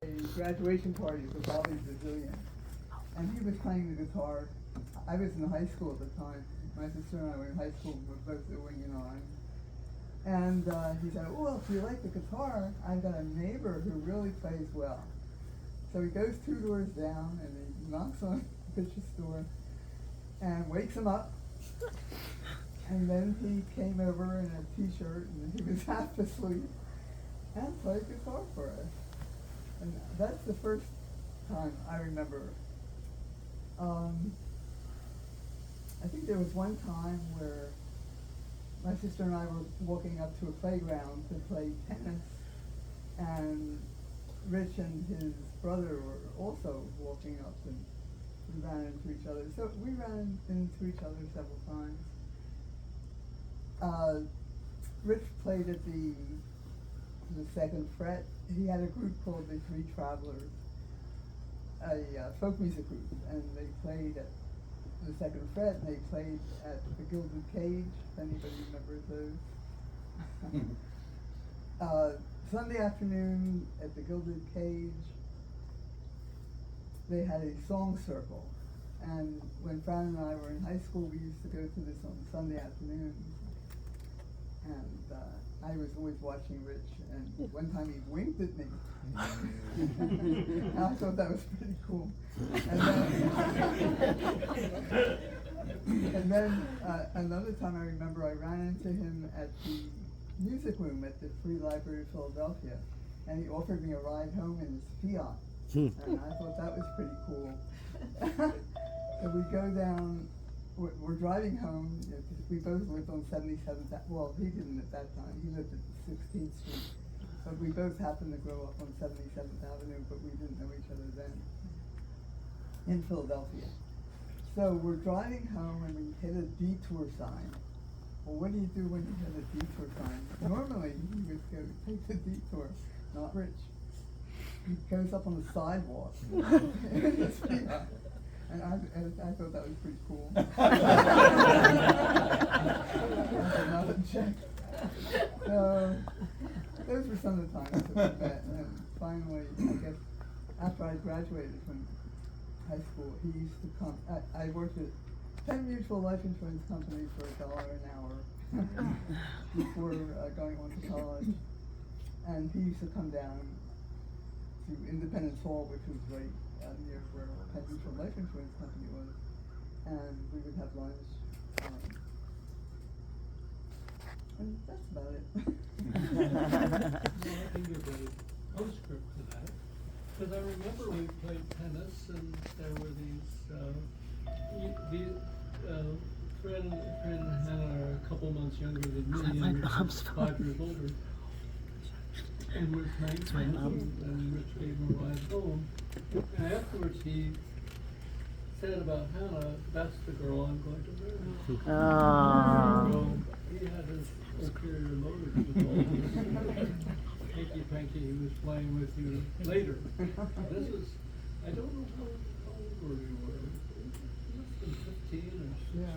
a graduation party for Bobby Brazilian, and he was playing the guitar. I was in high school at the time. My sister and I were in high school. We were both at Wing and on. And he said, "Well, if you like the guitar, I've got a neighbor who really plays well." So he goes 2 doors down and he knocks on Rich's door and wakes him up. And then he came over in a t-shirt and he was half asleep and played guitar for us. And that's the first time I remember. I think there was one time where my sister and I were walking up to a playground to play tennis, and Rich and his brother were also walking up, and we ran into each other. So we ran into each other several times. Rich played at the 2nd fret. He had a group called the Three Travelers, a folk music group, and they played at the 2nd fret, and they played at the Gilded Cage, if anybody remembers those. Sunday afternoon at the Gilded Cage, they had a song circle, and when Fran and I were in high school, we used to go to this on Sunday afternoons, and I was always watching Rich, and one time he winked at me. And I thought that was pretty cool. And then another time I remember I ran into him at the music room at the Free Library of Philadelphia, and he offered me a ride home in his Fiat, and I thought that was pretty cool. So we go down, we're driving home, we both lived on 77th, well, he didn't at that time, he lived at the 16th Street, but we both happened to grow up on 77th Avenue, but we didn't know each other then, in Philadelphia. So we're driving home and we hit a detour sign. Well, what do you do when you hit a detour sign? Normally, you would go take the detour, not Rich. He goes up on the sidewalk. And I thought that was pretty cool. Another check. So those were some of the times that we met. And finally, I guess, after I graduated from high school, he used to come. I worked at 10 mutual life insurance companies for $1 an hour before going on to college. And he used to come down to Independence Hall, which was right near where Penn Mutual Life Insurance Company was, and we would have lunch. And that's about it. I can give a postscript to that, because I remember we played tennis, and there were Fred and Hannah are a couple months younger than me, and Rich is 5 years older. And we're playing tennis, and Rich gave him a ride home. And afterwards he said about Hannah, "That's the girl I'm going to marry." So he had his ulterior motives with all this hanky-panky he was playing with you later. This is, I don't know how old you were. Less than 15 or 16. Yeah.